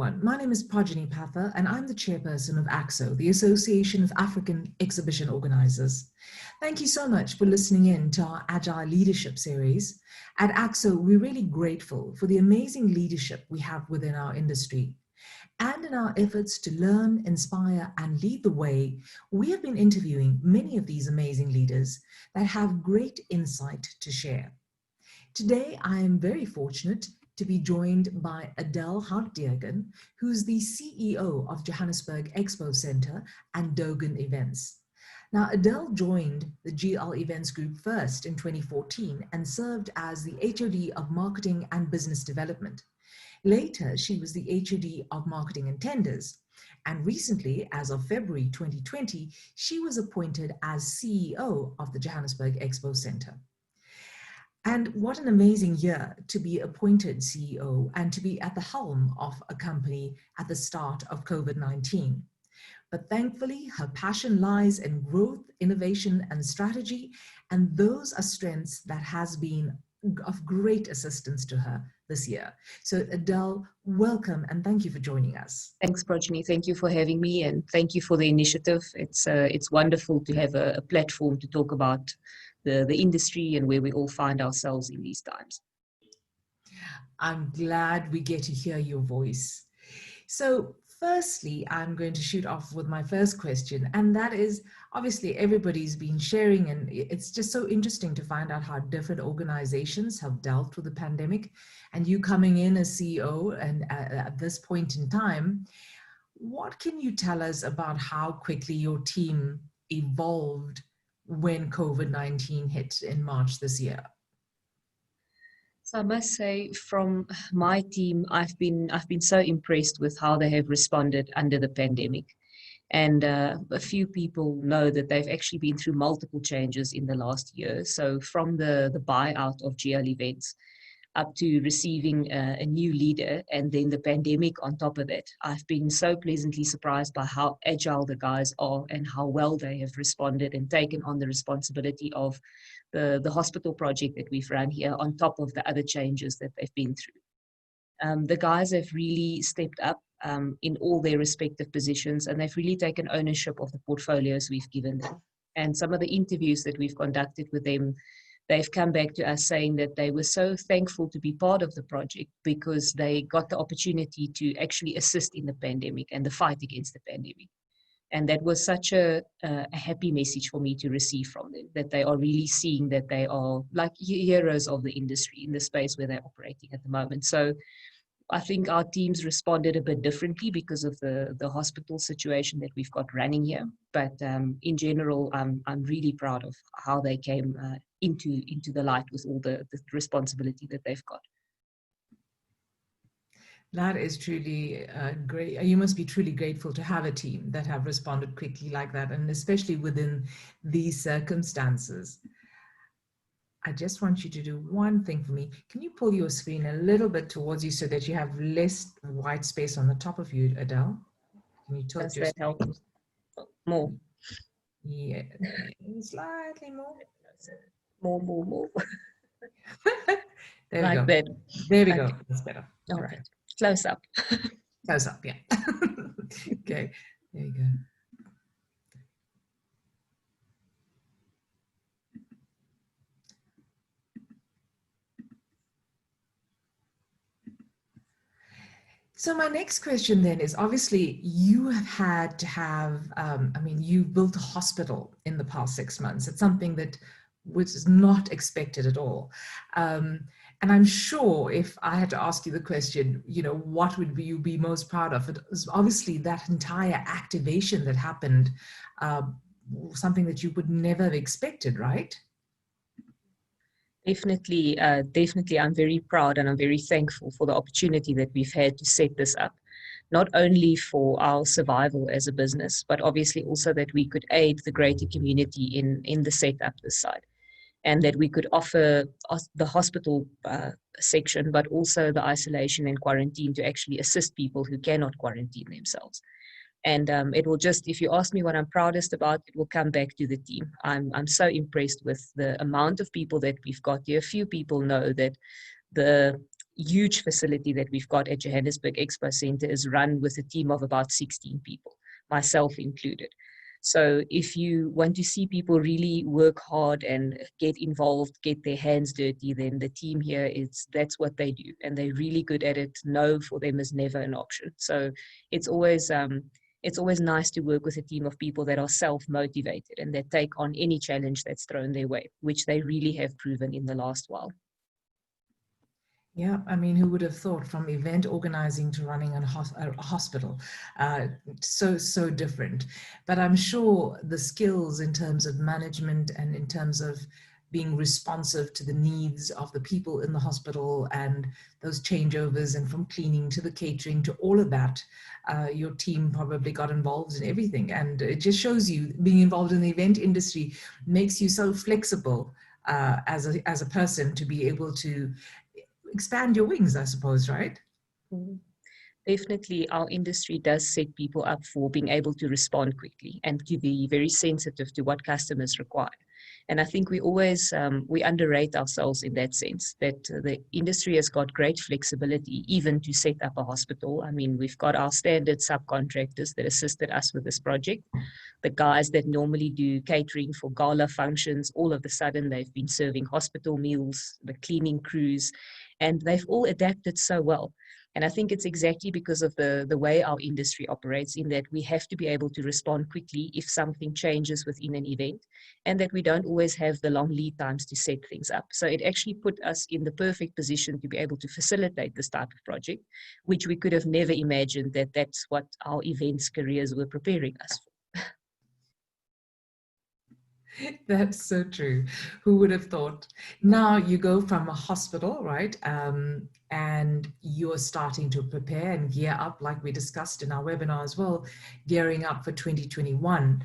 everyone. My name is Prajani Patha, and I'm the chairperson of AXO, the Association of African Exhibition Organizers. Thank you so much for listening in to our Agile Leadership series. At AXO, we're really grateful for the amazing leadership we have within our industry. And in our efforts to learn, inspire, and lead the way, we have been interviewing many of these amazing leaders that have great insight to share. Today, I am very fortunate to be joined by Adele Hartdegen, who's the CEO of Johannesburg Expo Center and Dogan Events. Now, Adele joined the GL Events Group first in 2014 and served as the HOD of Marketing and Business Development. Later, she was the HOD of Marketing and Tenders. And recently, as of February 2020, she was appointed as CEO of the Johannesburg Expo Center. And what an amazing year to be appointed CEO and to be at the helm of a company at the start of COVID-19. But thankfully, her passion lies in growth, innovation, and strategy, and those are strengths that has been of great assistance to her this year. So Adele, welcome and thank you for joining us. Thanks, Prajani. Thank you for having me and thank you for the initiative. It's wonderful to have a platform to talk about the industry and where we all find ourselves in these times. I'm glad we get to hear your voice. So firstly, I'm going to shoot off with my first question, and that is, obviously everybody's been sharing, and it's just so interesting to find out how different organizations have dealt with the pandemic. And you coming in as CEO and at this point in time, what can you tell us about how quickly your team evolved when COVID-19 hit in March this year? So I must say, from my team, I've been so impressed with how they have responded under the pandemic. And a few people know that they've actually been through multiple changes in the last year. So from the buyout of GL Events up to receiving a new leader and then the pandemic on top of it, I've been so pleasantly surprised by how agile the guys are and how well they have responded and taken on the responsibility of the hospital project that we've run here on top of the other changes that they've been through. The guys have really stepped up in all their respective positions, and they've really taken ownership of the portfolios we've given them. And some of the interviews that we've conducted with them, they've come back to us saying that they were so thankful to be part of the project because they got the opportunity to actually assist in the pandemic and the fight against the pandemic. And that was such a happy message for me to receive from them, that they are really seeing that they are like heroes of the industry in the space where they're operating at the moment. So I think our teams responded a bit differently because of the hospital situation that we've got running here. But in general, I'm really proud of how they came into the light with all the responsibility that they've got. That is truly great. You must be truly grateful to have a team that have responded quickly like that, and especially within these circumstances. I just want you to do one thing for me. Can you pull your screen a little bit towards you so that you have less white space on the top of you, Adele? Can you tilt your screen? Help? More? Yeah, slightly more. More. There we like go. That. There we okay. go. That's better. All right. Close up. Close up, yeah. Okay, there you go. So my next question then is, obviously you have had to have, you've built a hospital in the past 6 months. It's something that was not expected at all. And I'm sure if I had to ask you the question, what would you be most proud of? It was obviously that entire activation that happened, something that you would never have expected, right? Definitely, I'm very proud and I'm very thankful for the opportunity that we've had to set this up, not only for our survival as a business, but obviously also that we could aid the greater community in the setup this side, and that we could offer the hospital section, but also the isolation and quarantine to actually assist people who cannot quarantine themselves. And it will just, if you ask me what I'm proudest about, it will come back to the team. I'm so impressed with the amount of people that we've got here. Few people know that huge facility that we've got at Johannesburg Expo Center is run with a team of about 16 people, myself included. So if you want to see people really work hard and get involved, get their hands dirty, then the team here that's what they do. And they're really good at it. No for them is never an option. So it's always nice to work with a team of people that are self-motivated and that take on any challenge that's thrown their way, which they really have proven in the last while. Yeah, I mean, who would have thought, from event organizing to running a hospital, so different. But I'm sure the skills in terms of management and in terms of being responsive to the needs of the people in the hospital and those changeovers, and from cleaning to the catering to all of that, your team probably got involved in everything. And it just shows you being involved in the event industry makes you so flexible as a person to be able to expand your wings, I suppose, right? Definitely, our industry does set people up for being able to respond quickly and to be very sensitive to what customers require. And I think we always, we underrate ourselves in that sense, that the industry has got great flexibility even to set up a hospital. I mean, we've got our standard subcontractors that assisted us with this project. The guys that normally do catering for gala functions, all of a sudden they've been serving hospital meals, the cleaning crews, and they've all adapted so well. And I think it's exactly because of the way our industry operates, in that we have to be able to respond quickly if something changes within an event, and that we don't always have the long lead times to set things up. So it actually put us in the perfect position to be able to facilitate this type of project, which we could have never imagined that that's what our events careers were preparing us for. That's so true. Who would have thought? Now you go from a hospital, right? And you're starting to prepare and gear up, like we discussed in our webinar as well, gearing up for 2021.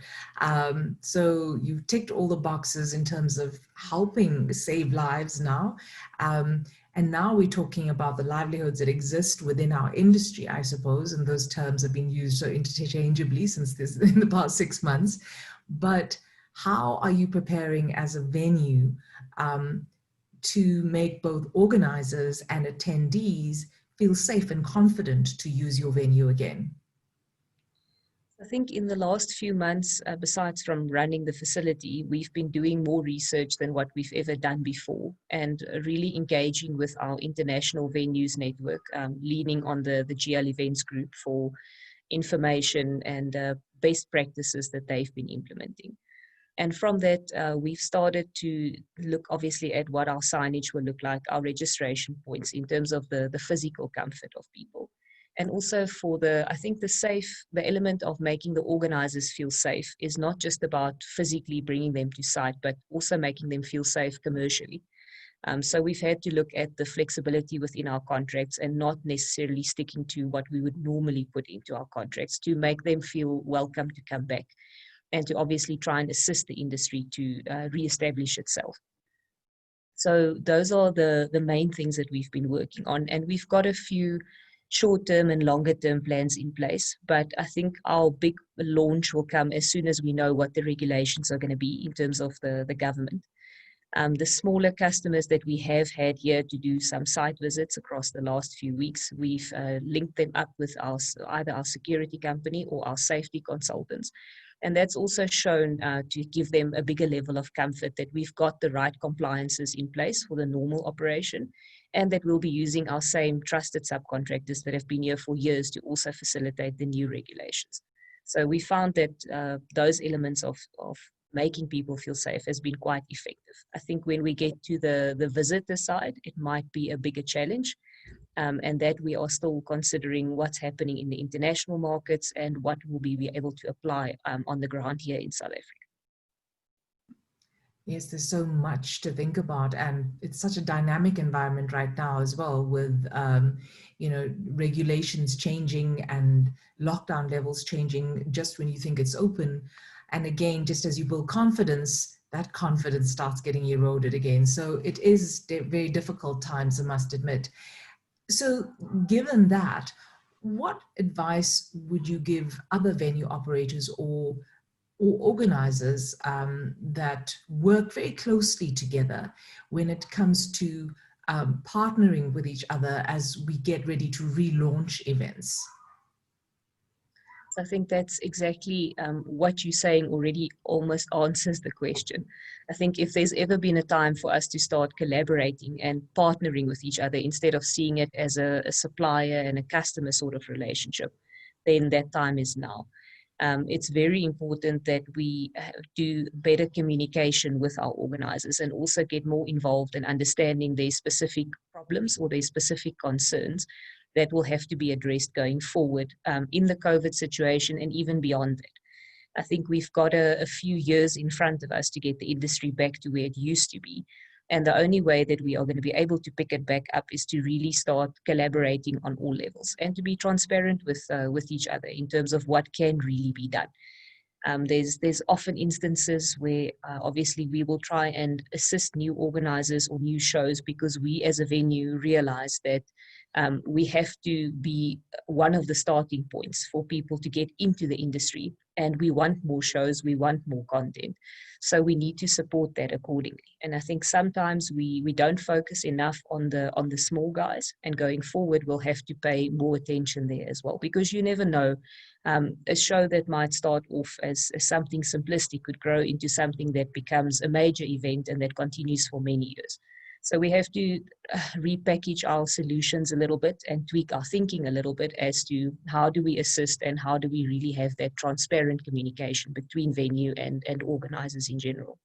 So you've ticked all the boxes in terms of helping save lives now. And now we're talking about the livelihoods that exist within our industry, I suppose, and those terms have been used so interchangeably since this in the past 6 months. But how are you preparing as a venue to make both organizers and attendees feel safe and confident to use your venue again? I think in the last few months, besides from running the facility, we've been doing more research than what we've ever done before, and really engaging with our international venues network, leaning on the AGILE events group for information and best practices that they've been implementing. And from that, we've started to look obviously at what our signage will look like, our registration points in terms of the physical comfort of people. And also for I think the element of making the organizers feel safe is not just about physically bringing them to site, but also making them feel safe commercially. So we've had to look at the flexibility within our contracts and not necessarily sticking to what we would normally put into our contracts to make them feel welcome to come back, and to obviously try and assist the industry to reestablish itself. So those are the main things that we've been working on. And we've got a few short-term and longer-term plans in place. But I think our big launch will come as soon as we know what the regulations are going to be in terms of the government. The smaller customers that we have had here to do some site visits across the last few weeks, we've linked them up with either our security company or our safety consultants. And that's also shown to give them a bigger level of comfort that we've got the right compliances in place for the normal operation, and that we'll be using our same trusted subcontractors that have been here for years to also facilitate the new regulations. So we found that those elements of making people feel safe has been quite effective. I think when we get to the visitor side, it might be a bigger challenge. And that we are still considering what's happening in the international markets and what will be able to apply on the ground here in South Africa. Yes, there's so much to think about, and it's such a dynamic environment right now as well, with regulations changing and lockdown levels changing just when you think it's open. And again, just as you build confidence, that confidence starts getting eroded again. So it is very difficult times, I must admit. So given that, what advice would you give other venue operators or organizers that work very closely together when it comes to partnering with each other as we get ready to relaunch events? So I think that's exactly what you're saying already almost answers the question. I think if there's ever been a time for us to start collaborating and partnering with each other instead of seeing it as a supplier and a customer sort of relationship, then that time is now. It's very important that we do better communication with our organizers and also get more involved in understanding their specific problems or their specific concerns that will have to be addressed going forward in the COVID situation and even beyond that. I think we've got a few years in front of us to get the industry back to where it used to be. And the only way that we are going to be able to pick it back up is to really start collaborating on all levels and to be transparent with each other in terms of what can really be done. There's often instances where obviously we will try and assist new organizers or new shows because we as a venue realize that we have to be one of the starting points for people to get into the industry. And we want more shows, we want more content. So we need to support that accordingly. And I think sometimes we don't focus enough on the small guys, and going forward we'll have to pay more attention there as well, because you never know. A show that might start off as something simplistic could grow into something that becomes a major event and that continues for many years. So we have to repackage our solutions a little bit and tweak our thinking a little bit as to how do we assist and how do we really have that transparent communication between venue and organizers in general.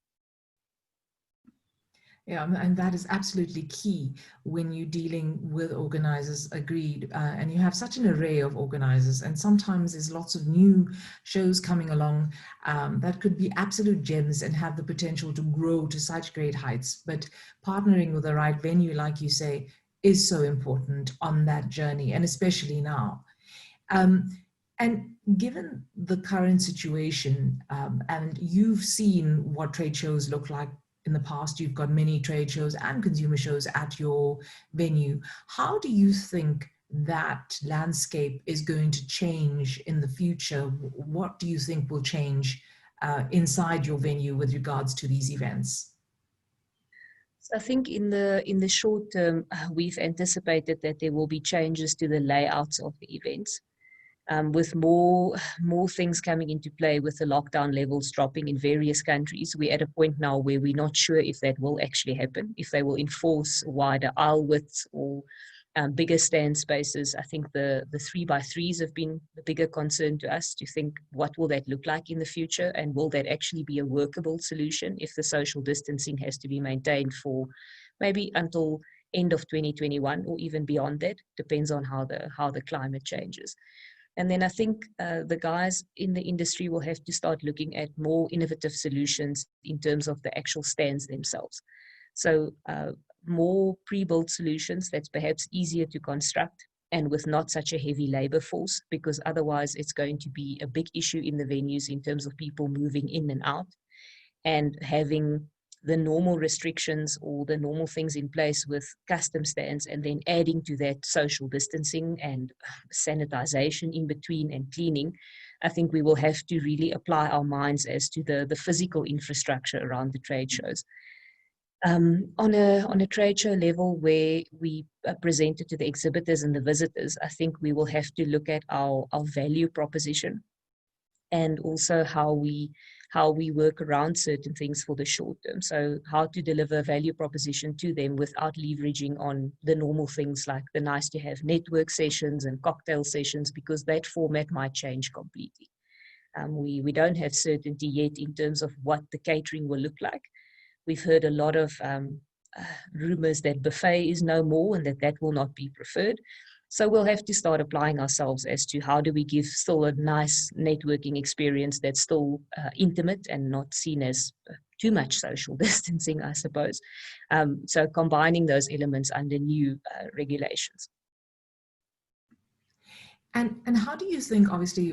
Yeah, and that is absolutely key when you're dealing with organizers, agreed. And you have such an array of organizers, and sometimes there's lots of new shows coming along that could be absolute gems and have the potential to grow to such great heights. But partnering with the right venue, like you say, is so important on that journey, and especially now. And given the current situation, and you've seen what trade shows look like in the past, you've got many trade shows and consumer shows at your venue. How do you think that landscape is going to change in the future? What do you think will change inside your venue with regards to these events? So I think in the short term, we've anticipated that there will be changes to the layouts of the events. With more things coming into play, with the lockdown levels dropping in various countries, we're at a point now where we're not sure if that will actually happen, if they will enforce wider aisle widths or bigger stand spaces. I think the 3x3s have been the bigger concern to us, to think what will that look like in the future, and will that actually be a workable solution if the social distancing has to be maintained for maybe until end of 2021 or even beyond that, depends on how the climate changes. And then I think the guys in the industry will have to start looking at more innovative solutions in terms of the actual stands themselves. So more pre-built solutions that's perhaps easier to construct and with not such a heavy labor force, because otherwise it's going to be a big issue in the venues in terms of people moving in and out, and having the normal restrictions or the normal things in place with custom stands, and then adding to that social distancing and sanitization in between and cleaning. I think we will have to really apply our minds as to the physical infrastructure around the trade shows. On a trade show level where we present it to the exhibitors and the visitors, I think we will have to look at our value proposition, and also how we work around certain things for the short term. So how to deliver value proposition to them without leveraging on the normal things like the nice to have network sessions and cocktail sessions, because that format might change completely. We don't have certainty yet in terms of what the catering will look like. We've heard a lot of rumors that buffet is no more and that will not be preferred. So we'll have to start applying ourselves as to how do we give still a nice networking experience that's still intimate and not seen as too much social distancing, I suppose. So combining those elements under new regulations. And how do you think, obviously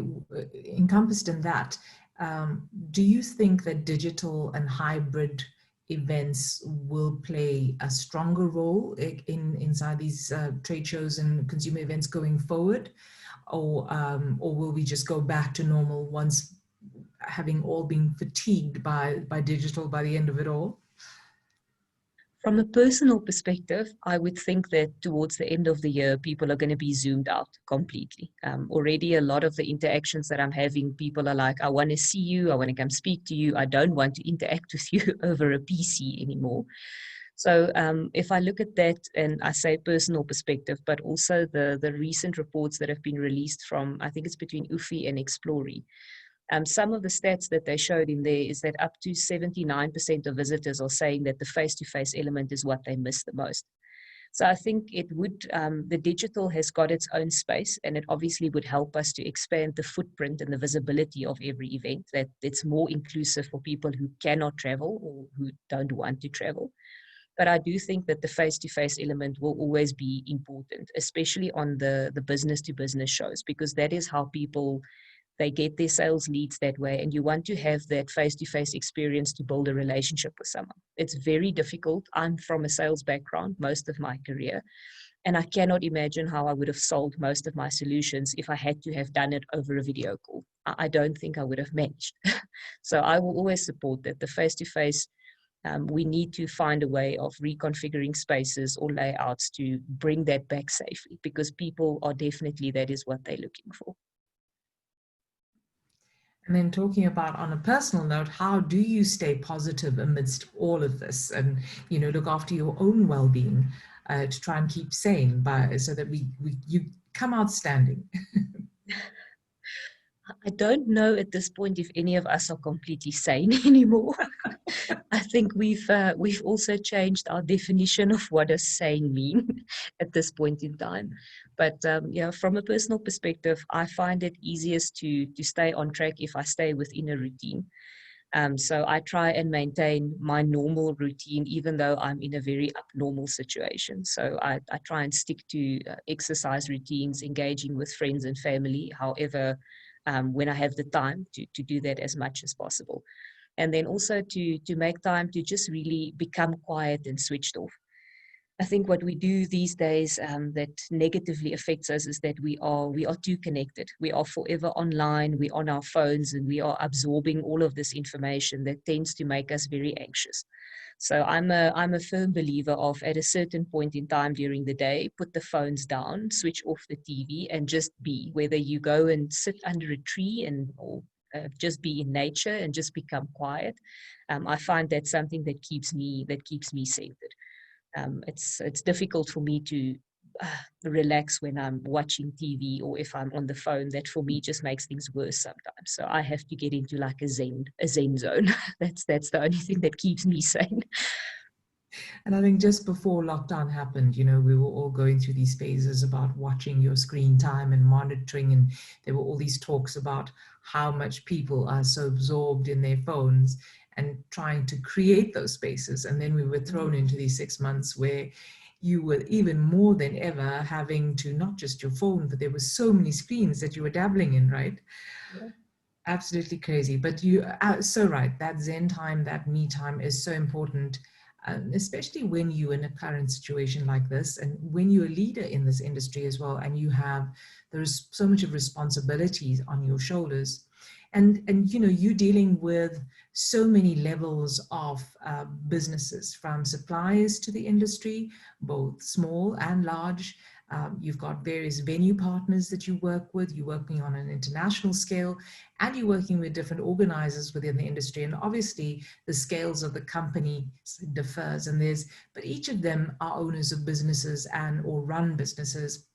encompassed in that, do you think that digital and hybrid events will play a stronger role inside these trade shows and consumer events going forward, or will we just go back to normal once having all been fatigued by digital by the end of it all? From a personal perspective, I would think that towards the end of the year, people are going to be zoomed out completely. Already a lot of the interactions that I'm having, people are like, I want to see you, I want to come speak to you, I don't want to interact with you over a PC anymore. So if I look at that, and I say personal perspective, but also the recent reports that have been released from, I think it's between UFI and Explori. Some of the stats that they showed in there is that up to 79% of visitors are saying that the face-to-face element is what they miss the most. So I think it would, the digital has got its own space, and it obviously would help us to expand the footprint and the visibility of every event, that it's more inclusive for people who cannot travel or who don't want to travel. But I do think that the face-to-face element will always be important, especially on the business-to-business shows, because that is how people, they get their sales leads that way, and you want to have that face-to-face experience to build a relationship with someone. It's very difficult. I'm from a sales background most of my career, and I cannot imagine how I would have sold most of my solutions if I had to have done it over a video call. I don't think I would have managed. So I will always support that. The face-to-face, we need to find a way of reconfiguring spaces or layouts to bring that back safely, because people are definitely, that is what they're looking for. And then talking about, on a personal note, how do you stay positive amidst all of this and, you know, look after your own well-being to try and keep sane so that you come out standing? I don't know at this point if any of us are completely sane anymore. I think we've also changed our definition of what does sane mean at this point in time. But yeah, from a personal perspective, I find it easiest to stay on track if I stay within a routine. So I try and maintain my normal routine, even though I'm in a very abnormal situation. So I try and stick to exercise routines, engaging with friends and family, however, when I have the time to do that as much as possible. And then also to make time to just really become quiet and switched off. I think what we do these days that negatively affects us is that we are too connected. We are forever online, we're on our phones, and we are absorbing all of this information that tends to make us very anxious. So I'm a firm believer of, at a certain point in time during the day, put the phones down, switch off the TV, and just be. Whether you go and sit under a tree or just be in nature and just become quiet, I find that's something that keeps me centered. It's difficult for me to relax when I'm watching TV or if I'm on the phone. That for me just makes things worse sometimes. So I have to get into like a zen zone. That's the only thing that keeps me sane. And I think just before lockdown happened, you know, we were all going through these phases about watching your screen time and monitoring, and there were all these talks about how much people are so absorbed in their phones and trying to create those spaces. And then we were thrown into these 6 months where you were even more than ever having to, not just your phone, but there were so many screens that you were dabbling in, right? Yeah. Absolutely crazy. But you are so right. That Zen time, that me time is so important, especially when you're in a current situation like this, and when you're a leader in this industry as well, and there's so much of responsibilities on your shoulders. And you know, you're dealing with so many levels of businesses, from suppliers to the industry, both small and large. You've got various venue partners that you work with. You're working on an international scale, and you're working with different organizers within the industry. And obviously, the scales of the company differs, but each of them are owners of businesses or run businesses.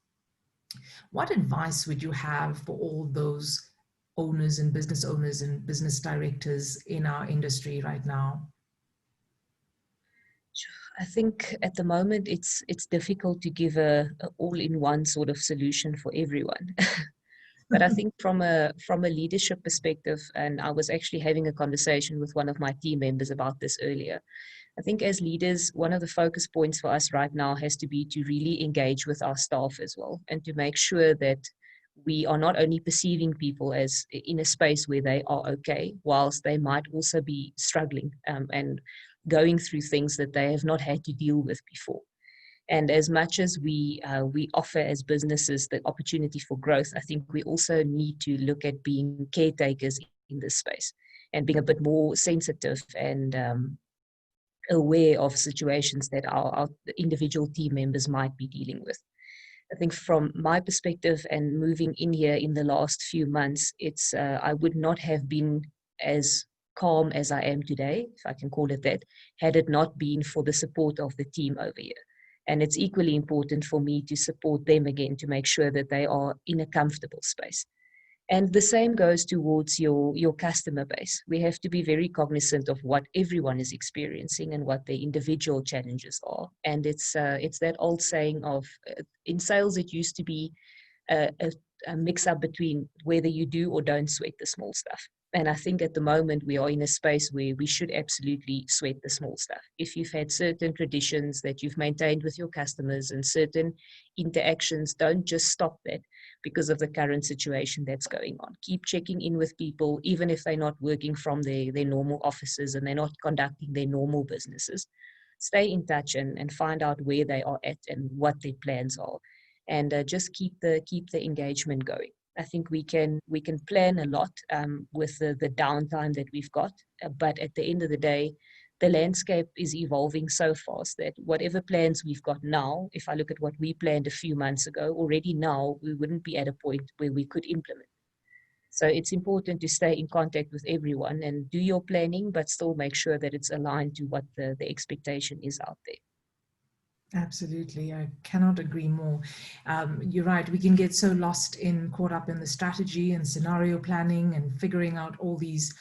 What advice would you have for all those owners and business directors in our industry right now? I think at the moment it's difficult to give a all-in-one sort of solution for everyone. But I think from a leadership perspective, and I was actually having a conversation with one of my team members about this earlier. I think as leaders, one of the focus points for us right now has to be to really engage with our staff as well, and to make sure that we are not only perceiving people as in a space where they are okay, whilst they might also be struggling and going through things that they have not had to deal with before. And as much as we offer as businesses the opportunity for growth, I think we also need to look at being caretakers in this space and being a bit more sensitive and aware of situations that our individual team members might be dealing with. I think from my perspective and moving in here in the last few months, I would not have been as calm as I am today, if I can call it that, had it not been for the support of the team over here. And it's equally important for me to support them again to make sure that they are in a comfortable space. And the same goes towards your customer base. We have to be very cognizant of what everyone is experiencing and what their individual challenges are. And it's that old saying of, in sales, it used to be a mix-up between whether you do or don't sweat the small stuff. And I think at the moment we are in a space where we should absolutely sweat the small stuff. If you've had certain traditions that you've maintained with your customers and certain interactions, don't just stop that because of the current situation that's going on. Keep checking in with people, even if they're not working from their normal offices and they're not conducting their normal businesses. Stay in touch and find out where they are at and what their plans are. And just keep the engagement going. I think we can plan a lot with the downtime that we've got, but at the end of the day, the landscape is evolving so fast that whatever plans we've got now, if I look at what we planned a few months ago, already now we wouldn't be at a point where we could implement. So it's important to stay in contact with everyone and do your planning, but still make sure that it's aligned to what the expectation is out there. Absolutely. I cannot agree more. You're right. We can get so caught up in the strategy and scenario planning and figuring out all these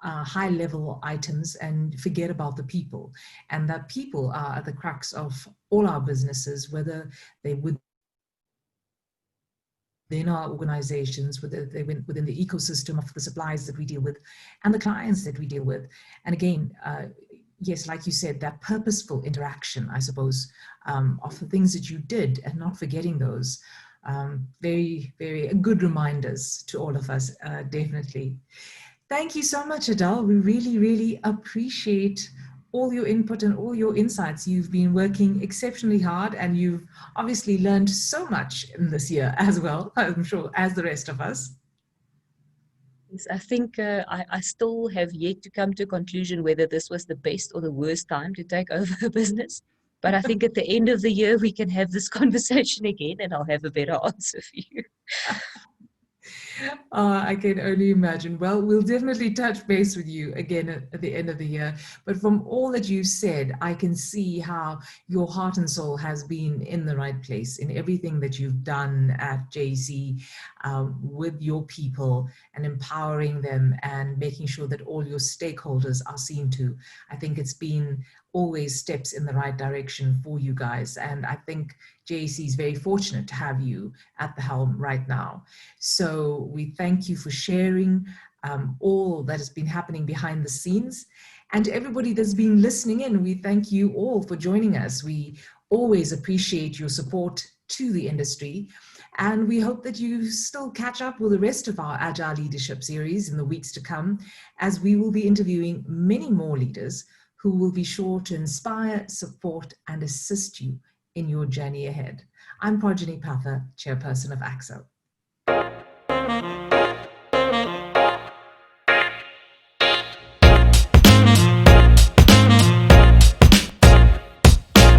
high level items and forget about the people. And that people are at the crux of all our businesses, whether they would within our organizations, whether they within the ecosystem of the suppliers that we deal with and the clients that we deal with. And again, yes, like you said, that purposeful interaction, I suppose, of the things that you did and not forgetting those. Very, very good reminders to all of us, definitely. Thank you so much, Adele. We really, really appreciate all your input and all your insights. You've been working exceptionally hard and you've obviously learned so much in this year as well, I'm sure, as the rest of us. I think I still have yet to come to a conclusion whether this was the best or the worst time to take over a business. But I think at the end of the year, we can have this conversation again and I'll have a better answer for you. I can only imagine. Well, we'll definitely touch base with you again at the end of the year. But from all that you said, I can see how your heart and soul has been in the right place in everything that you've done at JC with your people and empowering them and making sure that all your stakeholders are seen to. I think it's been always steps in the right direction for you guys. And I think JC is very fortunate to have you at the helm right now. So we thank you for sharing all that has been happening behind the scenes. And to everybody that's been listening in, we thank you all for joining us. We always appreciate your support to the industry. And we hope that you still catch up with the rest of our Agile Leadership series in the weeks to come, as we will be interviewing many more leaders who will be sure to inspire, support, and assist you in your journey ahead. I'm Prajani Patha, Chairperson of AXO.